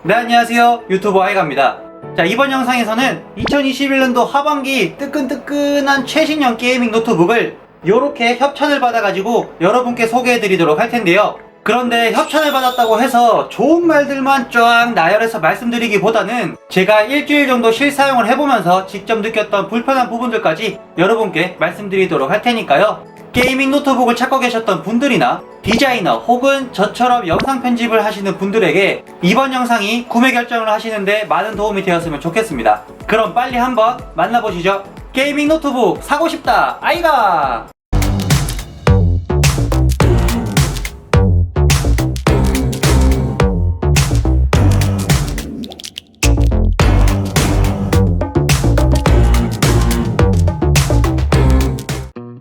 네, 안녕하세요. 유튜버 아이가입니다. 자, 이번 영상에서는 2021년도 하반기 뜨끈뜨끈한 최신형 게이밍 노트북을 요렇게 협찬을 받아가지고 여러분께 소개해드리도록 할 텐데요. 그런데 협찬을 받았다고 해서 좋은 말들만 쫙 나열해서 말씀드리기보다는 제가 일주일 정도 실사용을 해보면서 직접 느꼈던 불편한 부분들까지 여러분께 말씀드리도록 할 테니까요. 게이밍 노트북을 찾고 계셨던 분들이나 디자이너 혹은 저처럼 영상 편집을 하시는 분들에게 이번 영상이 구매 결정을 하시는데 많은 도움이 되었으면 좋겠습니다. 그럼 빨리 한번 만나보시죠. 게이밍 노트북 사고 싶다 아이가!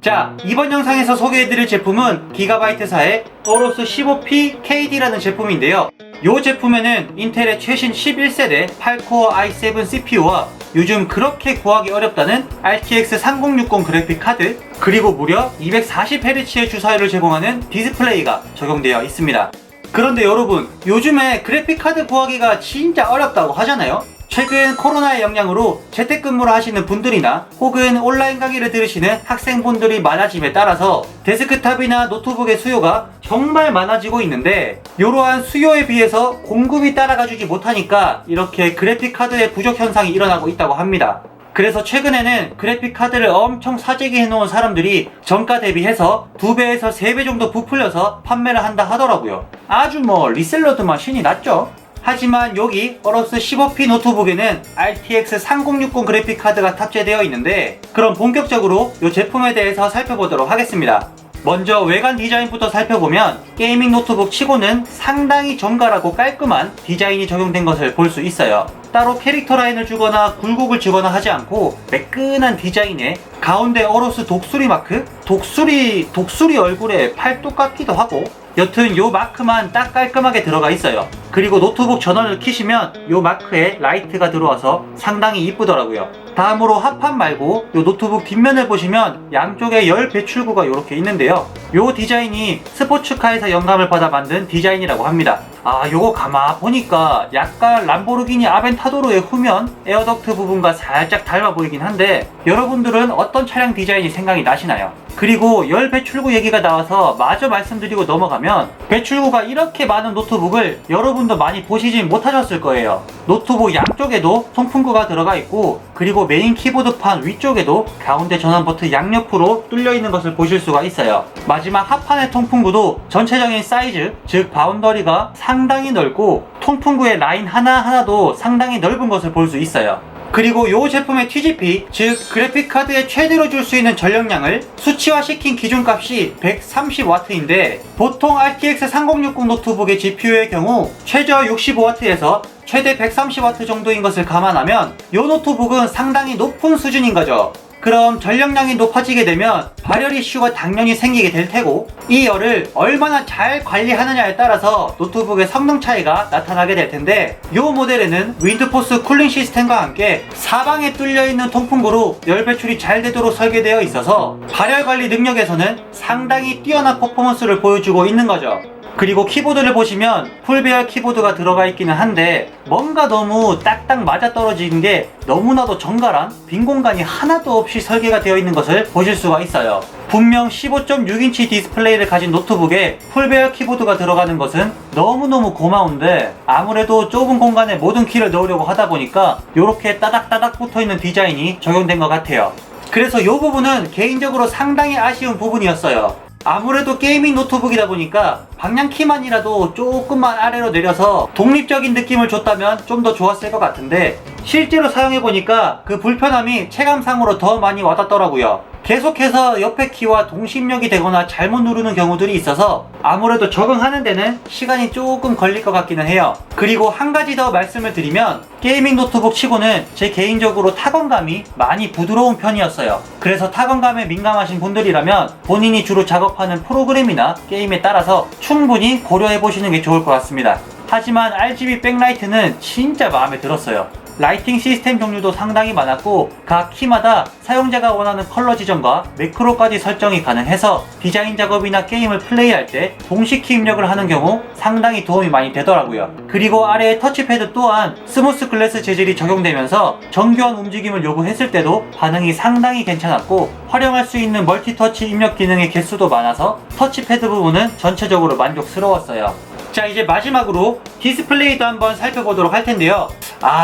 자, 이번 영상에서 소개해드릴 제품은 기가바이트사의 어로스 15P KD라는 제품인데요. 이 제품에는 인텔의 최신 11세대 8코어 i7 CPU와 요즘 그렇게 구하기 어렵다는 RTX 3060 그래픽 카드, 그리고 무려 240Hz의 주사율을 제공하는 디스플레이가 적용되어 있습니다. 그런데 여러분, 요즘에 그래픽 카드 구하기가 진짜 어렵다고 하잖아요. 최근 코로나의 영향으로 재택근무를 하시는 분들이나 혹은 온라인 강의를 들으시는 학생분들이 많아짐에 따라서 데스크탑이나 노트북의 수요가 정말 많아지고 있는데, 이러한 수요에 비해서 공급이 따라가주지 못하니까 이렇게 그래픽 카드의 부족 현상이 일어나고 있다고 합니다. 그래서 최근에는 그래픽 카드를 엄청 사재기 해놓은 사람들이 정가 대비해서 2배에서 3배 정도 부풀려서 판매를 한다 하더라고요. 아주 리셀러들만 신이 났죠. 하지만 여기 어로스 15P 노트북에는 RTX 3060 그래픽 카드가 탑재되어 있는데, 그럼 본격적으로 이 제품에 대해서 살펴보도록 하겠습니다. 먼저 외관 디자인부터 살펴보면 게이밍 노트북 치고는 상당히 정갈하고 깔끔한 디자인이 적용된 것을 볼 수 있어요. 따로 캐릭터 라인을 주거나 굴곡을 주거나 하지 않고 매끈한 디자인에 가운데 어로스 독수리 마크? 독수리 얼굴에 팔뚝 같기도 하고, 여튼 요 마크만 딱 깔끔하게 들어가 있어요. 그리고 노트북 전원을 켜시면 요 마크에 라이트가 들어와서 상당히 이쁘더라고요. 다음으로 합판 말고 요 노트북 뒷면을 보시면 양쪽에 열 배출구가 이렇게 있는데요. 요 디자인이 스포츠카에서 영감을 받아 만든 디자인이라고 합니다. 요거 가만 보니까 약간 람보르기니 아벤타도로의 후면 에어덕트 부분과 살짝 닮아 보이긴 한데, 여러분들은 어떤 차량 디자인이 생각이 나시나요? 그리고 열 배출구 얘기가 나와서 마저 말씀드리고 넘어가면, 배출구가 이렇게 많은 노트북을 여러분도 많이 보시진 못하셨을 거예요. 노트북 양쪽에도 통풍구가 들어가 있고, 그리고 메인 키보드판 위쪽에도 가운데 전원 버튼 양옆으로 뚫려 있는 것을 보실 수가 있어요. 마지막 하판의 통풍구도 전체적인 사이즈, 즉 바운더리가 상당히 넓고 통풍구의 라인 하나하나도 상당히 넓은 것을 볼 수 있어요. 그리고 이 제품의 TGP, 즉 그래픽카드에 최대로 줄 수 있는 전력량을 수치화시킨 기준값이 130W인데, 보통 RTX 3060 노트북의 GPU의 경우 최저 65W에서 최대 130W 정도인 것을 감안하면 이 노트북은 상당히 높은 수준인 거죠. 그럼 전력량이 높아지게 되면 발열 이슈가 당연히 생기게 될 테고, 이 열을 얼마나 잘 관리하느냐에 따라서 노트북의 성능 차이가 나타나게 될 텐데, 이 모델에는 윈드포스 쿨링 시스템과 함께 사방에 뚫려있는 통풍구로 열 배출이 잘 되도록 설계되어 있어서 발열 관리 능력에서는 상당히 뛰어난 퍼포먼스를 보여주고 있는 거죠. 그리고 키보드를 보시면 풀배열 키보드가 들어가 있기는 한데, 뭔가 너무 딱딱 맞아떨어지는 게 너무나도 정갈한 빈 공간이 하나도 없이 설계가 되어 있는 것을 보실 수가 있어요. 분명 15.6인치 디스플레이를 가진 노트북에 풀배열 키보드가 들어가는 것은 너무너무 고마운데, 아무래도 좁은 공간에 모든 키를 넣으려고 하다 보니까 이렇게 따닥따닥 붙어있는 디자인이 적용된 것 같아요. 그래서 이 부분은 개인적으로 상당히 아쉬운 부분이었어요. 아무래도 게이밍 노트북이다 보니까 방향키만이라도 조금만 아래로 내려서 독립적인 느낌을 줬다면 좀 더 좋았을 것 같은데, 실제로 사용해보니까 그 불편함이 체감상으로 더 많이 와닿더라고요. 계속해서 옆에 키와 동시입력이 되거나 잘못 누르는 경우들이 있어서 아무래도 적응하는 데는 시간이 조금 걸릴 것 같기는 해요. 그리고 한 가지 더 말씀을 드리면, 게이밍 노트북 치고는 제 개인적으로 타건감이 많이 부드러운 편이었어요. 그래서 타건감에 민감하신 분들이라면 본인이 주로 작업하는 프로그램이나 게임에 따라서 충분히 고려해보시는 게 좋을 것 같습니다. 하지만 RGB 백라이트는 진짜 마음에 들었어요. 라이팅 시스템 종류도 상당히 많았고 각 키마다 사용자가 원하는 컬러 지정과 매크로까지 설정이 가능해서 디자인 작업이나 게임을 플레이할 때 동시 키 입력을 하는 경우 상당히 도움이 많이 되더라고요. 그리고 아래의 터치패드 또한 스무스 글래스 재질이 적용되면서 정교한 움직임을 요구했을 때도 반응이 상당히 괜찮았고 활용할 수 있는 멀티터치 입력 기능의 개수도 많아서 터치패드 부분은 전체적으로 만족스러웠어요. 자, 이제 마지막으로 디스플레이도 한번 살펴보도록 할 텐데요.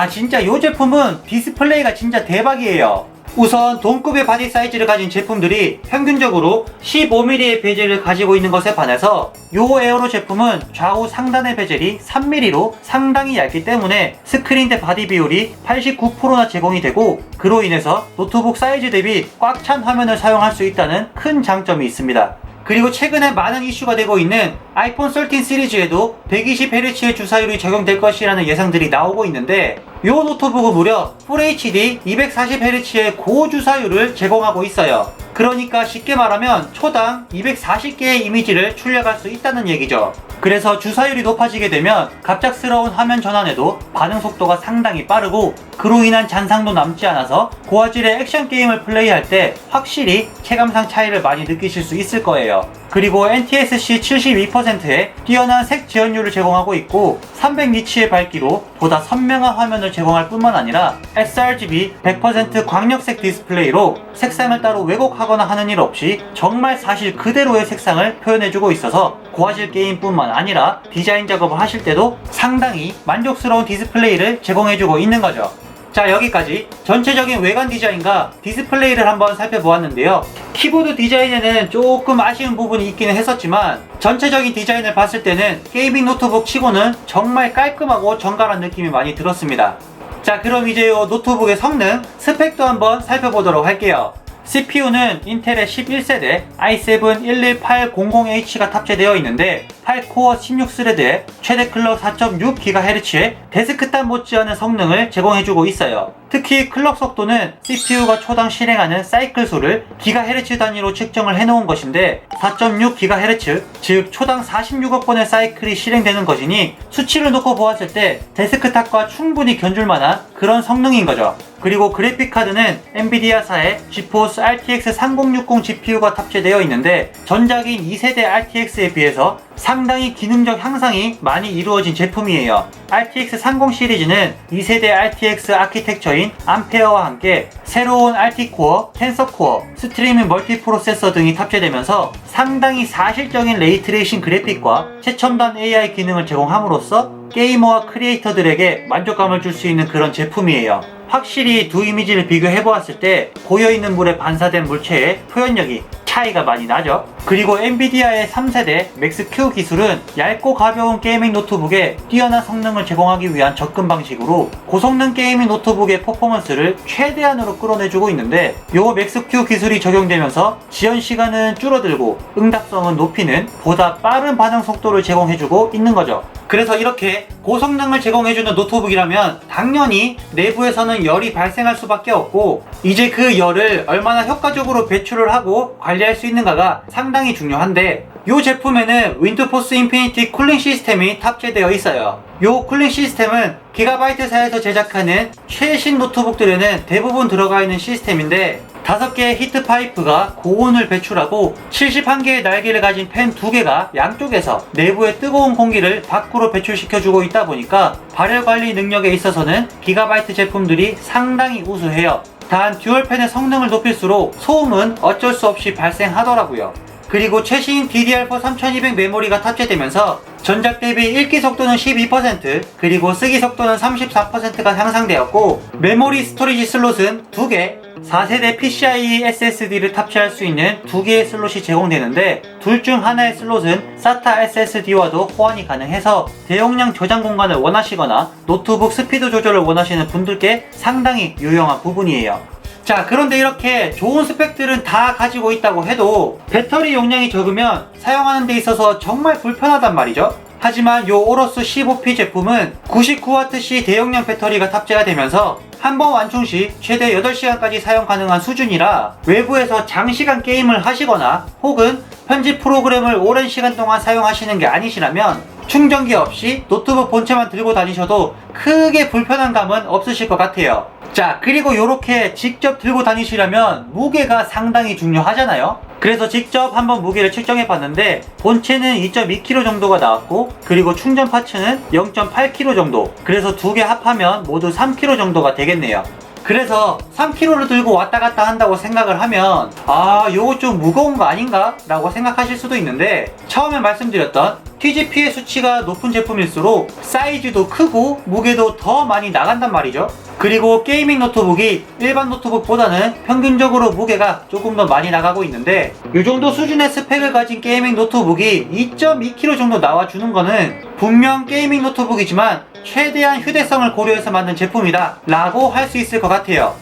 진짜 이 제품은 디스플레이가 진짜 대박이에요. 우선 동급의 바디 사이즈를 가진 제품들이 평균적으로 15mm의 베젤을 가지고 있는 것에 반해서 이 에어로 제품은 좌우 상단의 베젤이 3mm로 상당히 얇기 때문에 스크린 대 바디 비율이 89%나 제공이 되고 그로 인해서 노트북 사이즈 대비 꽉 찬 화면을 사용할 수 있다는 큰 장점이 있습니다. 그리고 최근에 많은 이슈가 되고 있는 아이폰 13 시리즈에도 120Hz의 주사율이 적용될 것이라는 예상들이 나오고 있는데 이 노트북은 무려 FHD 240Hz의 고주사율을 제공하고 있어요. 그러니까 쉽게 말하면 초당 240개의 이미지를 출력할 수 있다는 얘기죠. 그래서 주사율이 높아지게 되면 갑작스러운 화면 전환에도 반응 속도가 상당히 빠르고 그로 인한 잔상도 남지 않아서 고화질의 액션 게임을 플레이할 때 확실히 체감상 차이를 많이 느끼실 수 있을 거예요. 그리고 NTSC 72%의 뛰어난 색 지연율을 제공하고 있고 300니츠의 밝기로 보다 선명한 화면을 제공할 뿐만 아니라 sRGB 100% 광역색 디스플레이로 색상을 따로 왜곡하거나 하는 일 없이 정말 사실 그대로의 색상을 표현해주고 있어서 고화질 게임뿐만 아니라 디자인 작업을 하실 때도 상당히 만족스러운 디스플레이를 제공해주고 있는 거죠. 자, 여기까지 전체적인 외관 디자인과 디스플레이를 한번 살펴보았는데요. 키보드 디자인에는 조금 아쉬운 부분이 있기는 했었지만 전체적인 디자인을 봤을 때는 게이밍 노트북 치고는 정말 깔끔하고 정갈한 느낌이 많이 들었습니다. 자, 그럼 이제 이 노트북의 성능, 스펙도 한번 살펴보도록 할게요. CPU는 인텔의 11세대 i7-11800H가 탑재되어 있는데 8코어 16스레드에 최대 클럭 4.6GHz의 데스크탑 못지않은 성능을 제공해주고 있어요. 특히 클럭 속도는 CPU가 초당 실행하는 사이클 수를 기가헤르츠 단위로 측정을 해놓은 것인데 4.6GHz, 즉 초당 46억 번의 사이클이 실행되는 것이니 수치를 놓고 보았을 때 데스크탑과 충분히 견줄 만한 그런 성능인 거죠. 그리고 그래픽카드는 엔비디아사의 지포스 RTX 3060 GPU가 탑재되어 있는데 전작인 2세대 RTX에 비해서 상당히 기능적 향상이 많이 이루어진 제품이에요. RTX 30 시리즈는 2세대 RTX 아키텍처인 암페어와 함께 새로운 RT코어, 텐서코어, 스트리밍 멀티프로세서 등이 탑재되면서 상당히 사실적인 레이트레이싱 그래픽과 최첨단 AI 기능을 제공함으로써 게이머와 크리에이터들에게 만족감을 줄 수 있는 그런 제품이에요. 확실히 두 이미지를 비교해보았을 때 고여있는 물에 반사된 물체의 표현력이 차이가 많이 나죠. 그리고 엔비디아의 3세대 맥스-Q 기술은 얇고 가벼운 게이밍 노트북에 뛰어난 성능을 제공하기 위한 접근 방식으로 고성능 게이밍 노트북의 퍼포먼스를 최대한으로 끌어내주고 있는데 이 맥스-Q 기술이 적용되면서 지연 시간은 줄어들고 응답성은 높이는 보다 빠른 반응 속도를 제공해주고 있는 거죠. 그래서 이렇게 고성능을 제공해주는 노트북이라면 당연히 내부에서는 열이 발생할 수밖에 없고 이제 그 열을 얼마나 효과적으로 배출을 하고 관리할 수 있는가가 상당히 중요한데 이 제품에는 윈드포스 인피니티 쿨링 시스템이 탑재되어 있어요. 이 쿨링 시스템은 기가바이트사에서 제작하는 최신 노트북들에는 대부분 들어가 있는 시스템인데 5개의 히트 파이프가 고온을 배출하고 71개의 날개를 가진 팬 2개가 양쪽에서 내부의 뜨거운 공기를 밖으로 배출시켜주고 있다 보니까 발열 관리 능력에 있어서는 기가바이트 제품들이 상당히 우수해요. 단 듀얼팬의 성능을 높일수록 소음은 어쩔 수 없이 발생하더라고요. 그리고 최신 DDR4 3200 메모리가 탑재되면서 전작 대비 읽기 속도는 12% 그리고 쓰기 속도는 34%가 향상되었고 메모리 스토리지 슬롯은 2개 4세대 PCIe SSD를 탑재할 수 있는 2개의 슬롯이 제공되는데 둘 중 하나의 슬롯은 SATA SSD와도 호환이 가능해서 대용량 저장 공간을 원하시거나 노트북 스피드 조절을 원하시는 분들께 상당히 유용한 부분이에요. 자, 그런데 이렇게 좋은 스펙들은 다 가지고 있다고 해도 배터리 용량이 적으면 사용하는 데 있어서 정말 불편하단 말이죠. 하지만 요 오로스 15P 제품은 99Wc 대용량 배터리가 탑재가 되면서 한 번 완충 시 최대 8시간까지 사용 가능한 수준이라 외부에서 장시간 게임을 하시거나 혹은 편집 프로그램을 오랜 시간 동안 사용하시는 게 아니시라면 충전기 없이 노트북 본체만 들고 다니셔도 크게 불편한 감은 없으실 것 같아요. 자, 그리고 이렇게 직접 들고 다니시려면 무게가 상당히 중요하잖아요. 그래서 직접 한번 무게를 측정해 봤는데 본체는 2.2kg 정도가 나왔고, 그리고 충전 파츠는 0.8kg 정도, 그래서 두 개 합하면 모두 3kg 정도가 되겠네요. 그래서 3kg를 들고 왔다 갔다 한다고 생각을 하면 요거 좀 무거운 거 아닌가? 라고 생각하실 수도 있는데, 처음에 말씀드렸던 TGP의 수치가 높은 제품일수록 사이즈도 크고 무게도 더 많이 나간단 말이죠. 그리고 게이밍 노트북이 일반 노트북보다는 평균적으로 무게가 조금 더 많이 나가고 있는데, 이 정도 수준의 스펙을 가진 게이밍 노트북이 2.2kg 정도 나와주는 거는 분명 게이밍 노트북이지만 최대한 휴대성을 고려해서 만든 제품이다 라고 할 수 있을 것 같아요.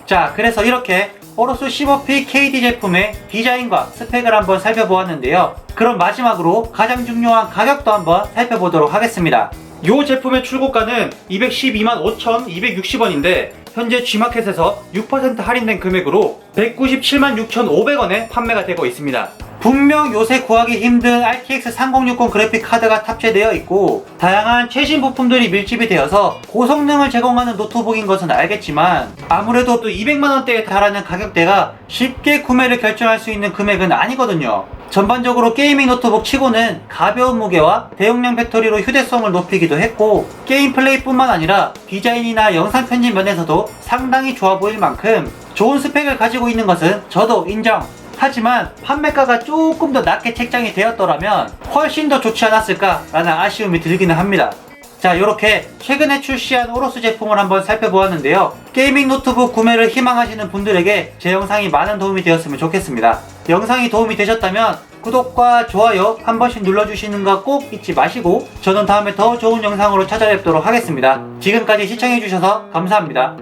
자, 그래서 이렇게 오로스 15P KD 제품의 디자인과 스펙을 한번 살펴보았는데요. 그럼 마지막으로 가장 중요한 가격도 한번 살펴보도록 하겠습니다. 이 제품의 출고가는 212만 5,260원인데 현재 G마켓에서 6% 할인된 금액으로 197만 6,500원에 판매가 되고 있습니다. 분명 요새 구하기 힘든 RTX 3060 그래픽 카드가 탑재되어 있고 다양한 최신 부품들이 밀집이 되어서 고성능을 제공하는 노트북인 것은 알겠지만, 아무래도 또 200만원대에 달하는 가격대가 쉽게 구매를 결정할 수 있는 금액은 아니거든요. 전반적으로 게이밍 노트북 치고는 가벼운 무게와 대용량 배터리로 휴대성을 높이기도 했고, 게임 플레이 뿐만 아니라 디자인이나 영상 편집 면에서도 상당히 좋아 보일 만큼 좋은 스펙을 가지고 있는 것은 저도 인정. 하지만 판매가가 조금 더 낮게 책정이 되었더라면 훨씬 더 좋지 않았을까 라는 아쉬움이 들기는 합니다. 자, 이렇게 최근에 출시한 오로스 제품을 한번 살펴보았는데요. 게이밍 노트북 구매를 희망하시는 분들에게 제 영상이 많은 도움이 되었으면 좋겠습니다. 영상이 도움이 되셨다면 구독과 좋아요 한 번씩 눌러주시는 거 꼭 잊지 마시고, 저는 다음에 더 좋은 영상으로 찾아뵙도록 하겠습니다. 지금까지 시청해주셔서 감사합니다.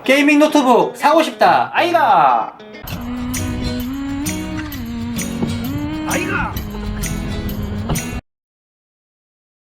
게이밍 노트북 사고 싶다 아이가!